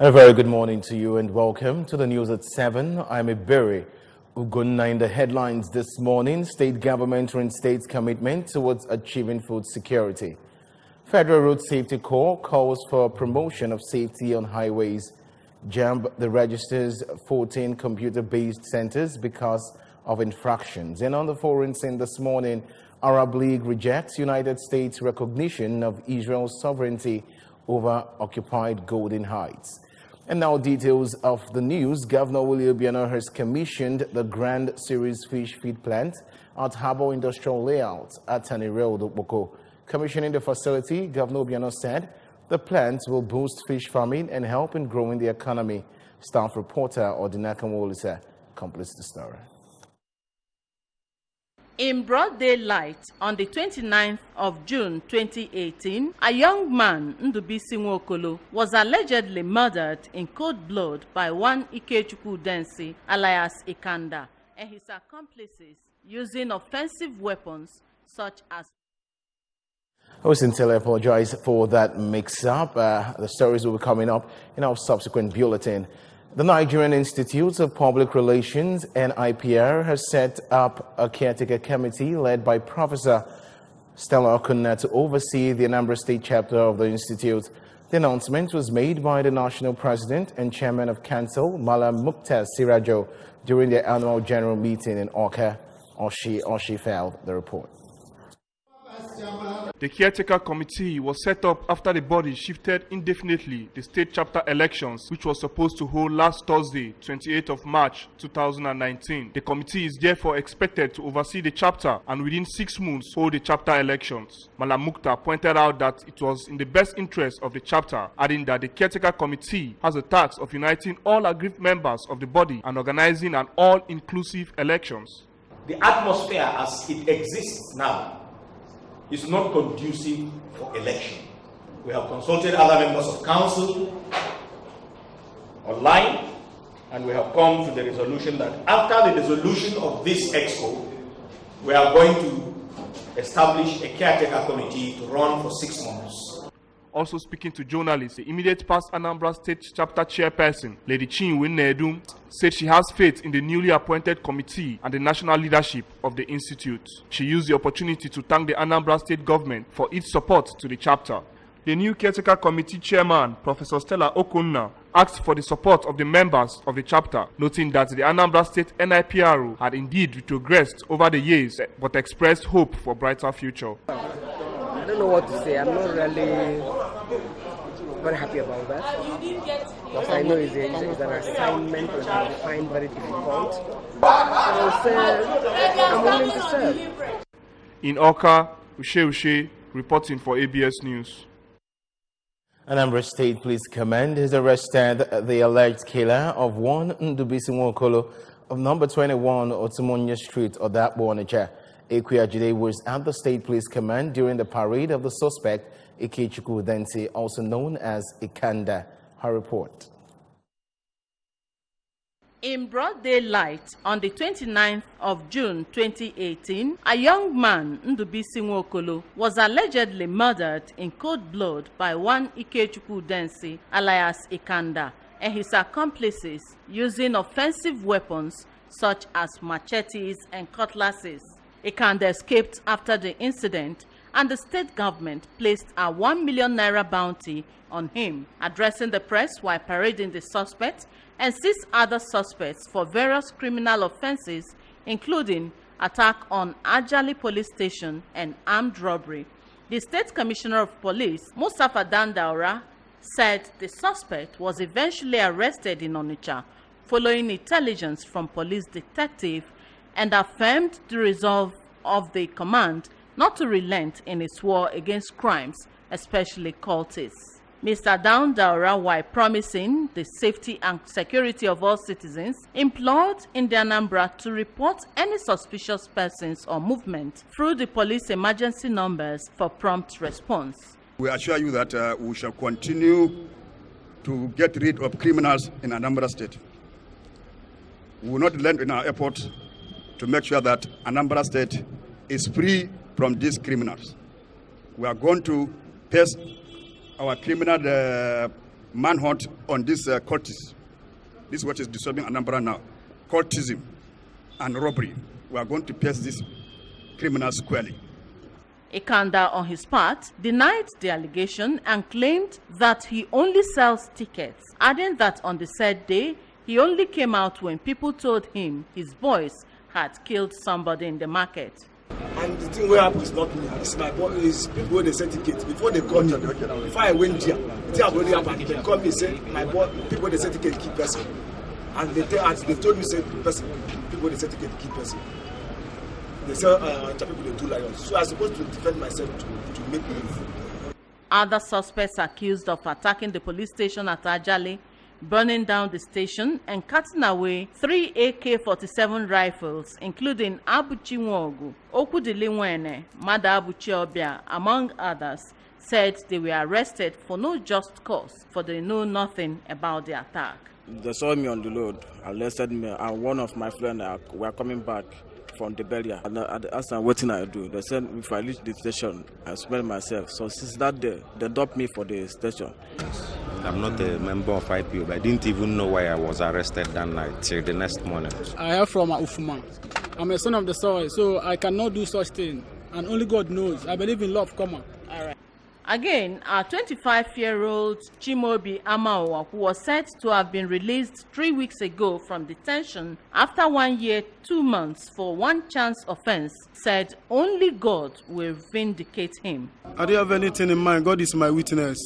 A very good morning to you and welcome to the news at 7. I'm Iberi Ugunna. In the headlines this morning, state government reinstates commitment towards achieving food security. Federal Road Safety Corps calls for promotion of safety on highways. JAMB registers 14 computer-based centers because of infractions. And on the foreign scene this morning, Arab League rejects United States recognition of Israel's sovereignty over occupied Golden Heights. And now details of the news. Governor Willie Obiano has commissioned the Grand Series Fish Feed Plant at Harbour Industrial Layout at Tanireo Dokboko. Commissioning the facility, Governor Obiano said the plant will boost fish farming and help in growing the economy. Staff reporter Odinaka Mwolisa completes the story. In broad daylight on the 29th of June 2018, a young man, Ndubisi Nwokolo, was allegedly murdered in cold blood by one Ikechukwu Densi, alias Ikanda, and his accomplices using offensive weapons such as... I apologize for that mix-up. The stories will be coming up in our subsequent bulletin. The Nigerian Institute of Public Relations, NIPR, has set up a caretaker committee led by Professor Stella Okunna to oversee the Anambra State chapter of the institute. The announcement was made by the national president and chairman of council, Malam Mukhtar Sirajo, during their annual general meeting in Awka. Oshi filed the report. The caretaker committee was set up after the body shifted indefinitely the state chapter elections, which was supposed to hold last Thursday, 28th of March 2019. The committee is therefore expected to oversee the chapter and within 6 months hold the chapter elections. Malam Mukhtar pointed out that it was in the best interest of the chapter, adding that the caretaker committee has the task of uniting all aggrieved members of the body and organizing an all-inclusive elections. The atmosphere as it exists now is not conducive for election. We have consulted other members of council online, and we have come to the resolution that after the dissolution of this exco, we are going to establish a caretaker committee to run for 6 months. Also speaking to journalists, the immediate past Anambra State chapter chairperson, Lady Chinwe Nedum, said she has faith in the newly appointed committee and the national leadership of the institute. She used the opportunity to thank the Anambra State government for its support to the chapter. The new caretaker committee chairman, Professor Stella Okunna, asked for the support of the members of the chapter, noting that the Anambra State NIPRO had indeed retrogressed over the years, but expressed hope for a brighter future. I don't know what to say. I'm not really very happy about that. Because I know it's an assignment that I find very difficult. So I'll say I'm willing to serve. In Awka, Ushe reporting for ABS News. Anambra State Police Command has arrested the alleged killer of one Ndubisi Nwokolo of number 21 Otumonya Street, Odakbo, Onitsha. Ekwejide was at the State Police Command during the parade of the suspect, Ikechukwu Densi, also known as Ikanda. Her report. In broad daylight on the 29th of June 2018, a young man, Ndubisi Nwokolo, was allegedly murdered in cold blood by one Ikechukwu Densi, alias Ikanda, and his accomplices using offensive weapons such as machetes and cutlasses. Ikanda escaped after the incident, and the state government placed a 1 million naira bounty on him. Addressing the press while parading the suspect and 6 other suspects for various criminal offenses, including attack on Ajali police station and armed robbery, the State Commissioner of Police, Mustafa Dandaura, said the suspect was eventually arrested in Onitsha following intelligence from police detective, and affirmed the resolve of the command not to relent in its war against crimes, especially cultists. Mr. Dandaura, while promising the safety and security of all citizens, implored in the Anambra to report any suspicious persons or movement through the police emergency numbers for prompt response. We assure you that we shall continue to get rid of criminals in Anambra State. We will not relent in our effort to make sure that Anambra State is free from these criminals. We are going to test our criminal manhunt on this cultists. This is what is disturbing Anambra now. Cultism and robbery. We are going to pierce these criminals squarely. Ikanda, on his part, denied the allegation and claimed that he only sells tickets, adding that on the said day, he only came out when people told him his boys had killed somebody in the market. And the thing where happened is not me, it's my boy, it's people when they sell tickets. Before they got me, before I went there, the thing already happened. They called me and said, my boy, people they sell tickets keep person. And they told me, say, person, people they sell tickets keep person. They say, people they do lions. So I was supposed to defend myself to make move. Other suspects accused of attacking the police station at Ajale, burning down the station, and cutting away 3 AK-47 rifles, including Abuchi Nwogu, Okudiliwene, Mada Abuchi Obia, among others, said they were arrested for no just cause, for they know nothing about the attack. They saw me on the road, arrested me, and one of my friends were coming back from the burial. And I asked them what I do. They said if I reach the station, I smell myself. So since that day, they dropped me for the station. I'm not a member of IPO, but I didn't even know why I was arrested that night till the next morning. I am from Ufuma. I'm a son of the soil, so I cannot do such thing. And only God knows. I believe in love, come on. All right. Again, our 25-year-old Chimobi Amaowa, who was said to have been released 3 weeks ago from detention after 1 year, 2 months for one chance offense, said only God will vindicate him. I don't have anything in mind. God is my witness.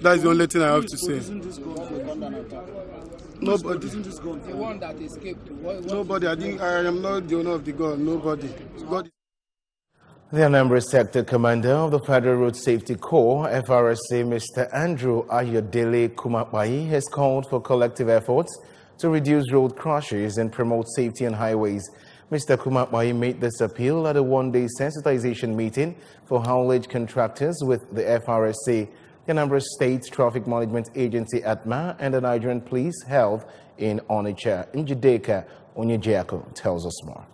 That is the only thing I have to say. Nobody. The one that escaped. Nobody. I am not the owner of the gun. Nobody. God. The Anambra Sector Commander of the Federal Road Safety Corps, FRSA, Mr. Andrew Ayodele Kumapai, has called for collective efforts to reduce road crashes and promote safety on highways. Mr. Kumapai made this appeal at a one-day sensitization meeting for haulage contractors with the FRSA, the Anambra State Traffic Management Agency ATMA, and the Nigerian Police Health in Onitsha. Njideka Onyejiako tells us more.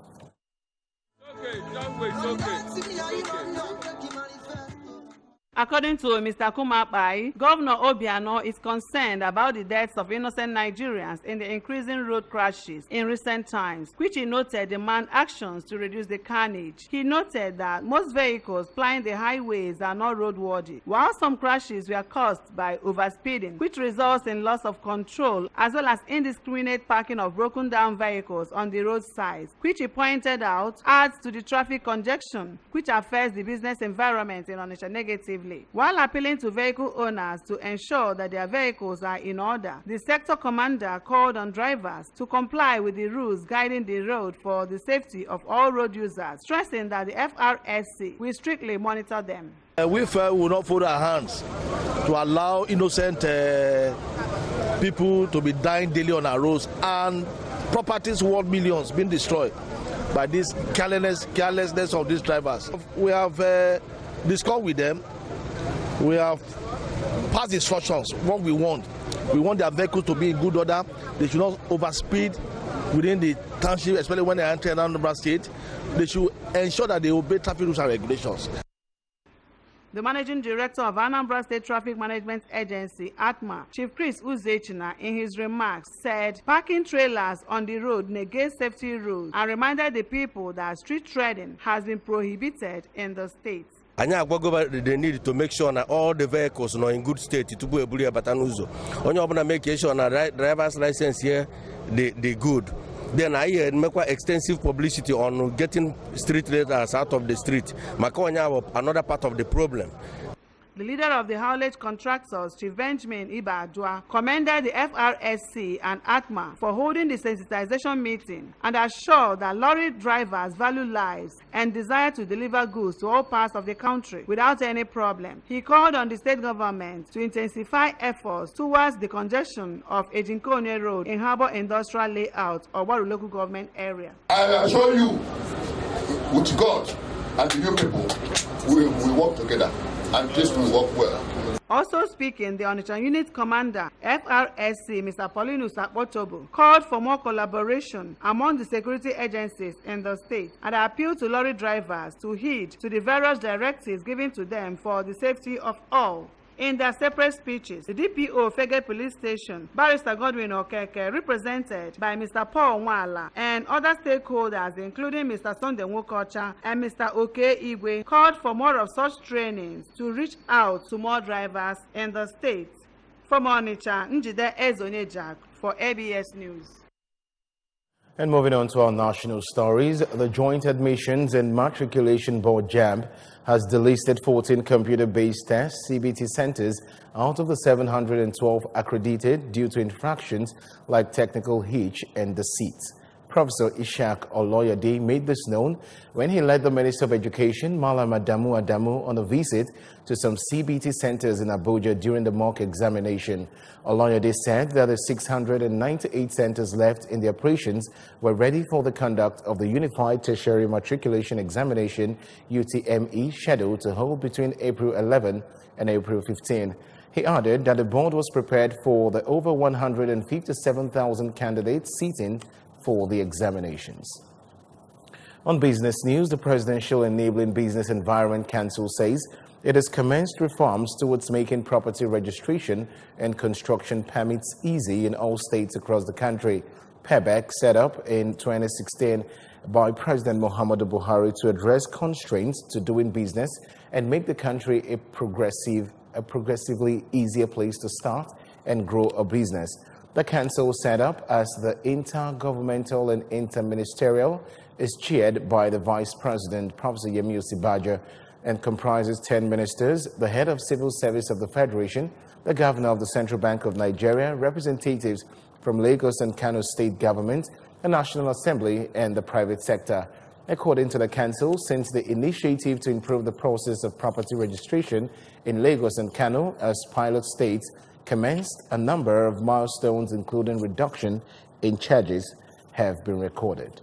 According to Mr. Kumapai, Governor Obiano is concerned about the deaths of innocent Nigerians in the increasing road crashes in recent times, which he noted demand actions to reduce the carnage. He noted that most vehicles plying the highways are not roadworthy, while some crashes were caused by overspeeding, which results in loss of control, as well as indiscriminate parking of broken down vehicles on the roadsides, which he pointed out adds to the traffic congestion, which affects the business environment in Onitsha negatively. While appealing to vehicle owners to ensure that their vehicles are in order, the sector commander called on drivers to comply with the rules guiding the road for the safety of all road users, stressing that the FRSC will strictly monitor them. We will not fold our hands to allow innocent people to be dying daily on our roads and properties worth millions being destroyed by this carelessness of these drivers. We have discussed with them. We have passed instructions. What we want their vehicles to be in good order. They should not overspeed within the township, especially when they enter Anambra State. They should ensure that they obey traffic rules and regulations. The managing director of Anambra State Traffic Management Agency, ATMA, Chief Chris Uzechina, in his remarks, said parking trailers on the road negate safety rules and reminded the people that street treading has been prohibited in the state. They need to make sure that all the vehicles are in good state to be able to only make sure that driver's license here they good. Then I make extensive publicity on getting street raiders out of the street. Another part of the problem. The leader of the haulage contractors, Chief Benjamin Ibadua, commended the FRSC and ATMA for holding the sensitization meeting and assured that lorry drivers value lives and desire to deliver goods to all parts of the country without any problem. He called on the state government to intensify efforts towards the congestion of Ejinkonye Road in Harbour Industrial Layout or Waru local government area. I assure you, with God and the new people, we work together. And this will work well. Also speaking, the Onitsha Unit Commander, FRSC, Mr. Paulinus Akpotobo, called for more collaboration among the security agencies in the state and appealed to lorry drivers to heed to the various directives given to them for the safety of all. In their separate speeches, the DPO Fege Police Station, Barrister Godwin Okeke, represented by Mr. Paul Nwala, and other stakeholders, including Mr. Sunday Nwokocha and Mr. Oke Igwe, called for more of such trainings to reach out to more drivers in the state. From Onitsha, Njide Ezonyejak for ABS News. And moving on to our national stories, the Joint Admissions and Matriculation Board JAMB has delisted 14 computer-based test CBT centers out of the 712 accredited due to infractions like technical hitch and deceit. Professor Ishak Oloyede made this known when he led the Minister of Education, Malam Adamu, on a visit to some CBT centers in Abuja during the mock examination. Oloyede said that the 698 centers left in the operations were ready for the conduct of the Unified Tertiary Matriculation Examination UTME scheduled to hold between April 11 and April 15. He added that the board was prepared for the over 157,000 candidates seating for the examinations. On business news, the Presidential Enabling Business Environment Council says it has commenced reforms towards making property registration and construction permits easy in all states across the country. PEBEC, set up in 2016 by President Muhammadu Buhari to address constraints to doing business and make the country a progressively easier place to start and grow a business. The council, set up as the Intergovernmental and Interministerial, is chaired by the Vice President, Professor Yemi Osibajo, and comprises 10 ministers, the head of civil service of the Federation, the governor of the Central Bank of Nigeria, representatives from Lagos and Kano state government, the National Assembly, and the private sector. According to the council, since the initiative to improve the process of property registration in Lagos and Kano as pilot states commenced, a number of milestones, including reduction in charges, have been recorded.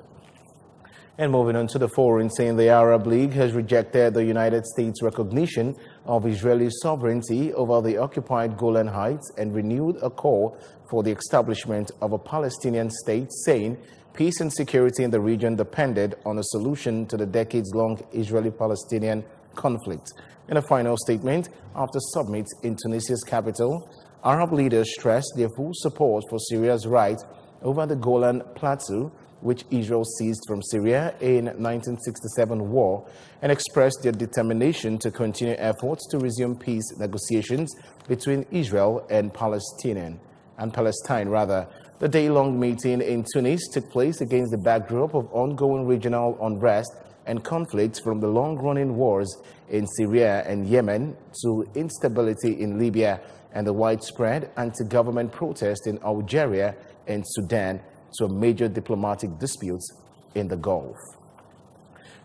And moving on to the foreign scene, the Arab League has rejected the United States' recognition of Israeli sovereignty over the occupied Golan Heights and renewed a call for the establishment of a Palestinian state, saying peace and security in the region depended on a solution to the decades-long Israeli-Palestinian conflict. In a final statement, after summit in Tunisia's capital, Arab leaders stressed their full support for Syria's right over the Golan Plateau, which Israel seized from Syria in 1967 war, and expressed their determination to continue efforts to resume peace negotiations between Israel and Palestine. The day-long meeting in Tunis took place against the backdrop of ongoing regional unrest and conflicts, from the long-running wars in Syria and Yemen to instability in Libya and the widespread anti-government protests in Algeria and Sudan to major diplomatic disputes in the Gulf.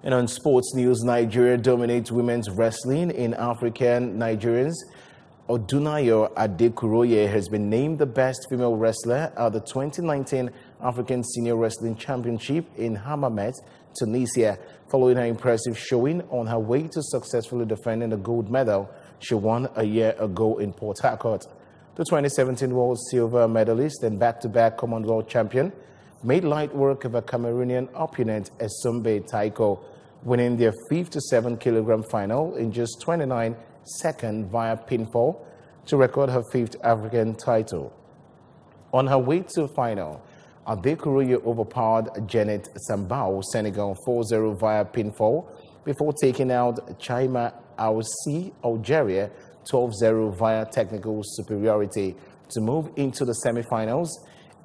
And on sports news, Nigeria dominates women's wrestling in African Nigerians. Odunayo Adekuroye has been named the best female wrestler at the 2019 African Senior Wrestling Championship in Hammamet, Tunisia, following her impressive showing on her way to successfully defending the gold medal she won a year ago in Port Harcourt. The 2017 World Silver medalist and back-to-back Commonwealth champion made light work of a Cameroonian opponent, Esumbe Taiko, winning their 5 to 7 kilogram final in just 29 seconds via pinfall to record her 5th African title. On her way to the final, Adekuroye overpowered Janet Sambao, Senegal, 4-0 via pinfall before taking out Chaima Aoussi, Algeria, 12-0 via technical superiority to move into the semifinals.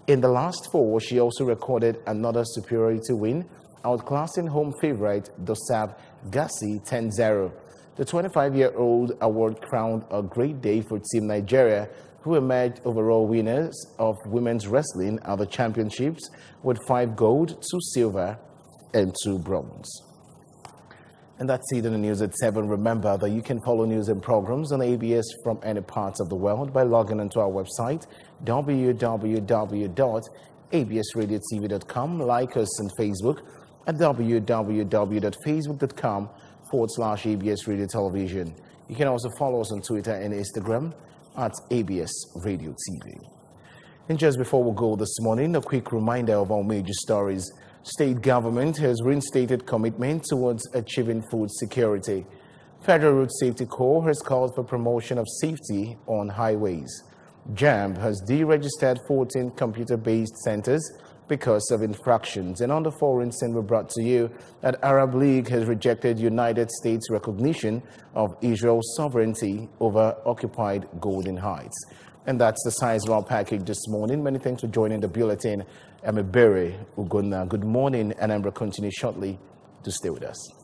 In the last four, she also recorded another superiority win, outclassing home favorite Dosab Gassi 10-0. The 25-year-old award crowned a great day for Team Nigeria, who emerged overall winners of women's wrestling at the championships with 5 gold, 2 silver, and 2 bronze. And that's it in the news at 7. Remember that you can follow news and programs on ABS from any parts of the world by logging onto our website, www.absradiotv.com. Like us on Facebook at www.facebook.com/ABS Radio Television. You can also follow us on Twitter and Instagram at ABS Radio TV. And just before we go this morning, a quick reminder of our major stories. State government has reinstated commitment towards achieving food security. Federal Road Safety Corps has called for promotion of safety on highways. JAMB has deregistered 14 computer-based centers because of infractions. And on the foreign scene, we brought to you that Arab League has rejected United States recognition of Israel's sovereignty over occupied Golden Heights. And that's the size of our package this morning. Many thanks for joining the bulletin. I'm Ebere Ugonna. Good morning, Anambra. Continue shortly to stay with us.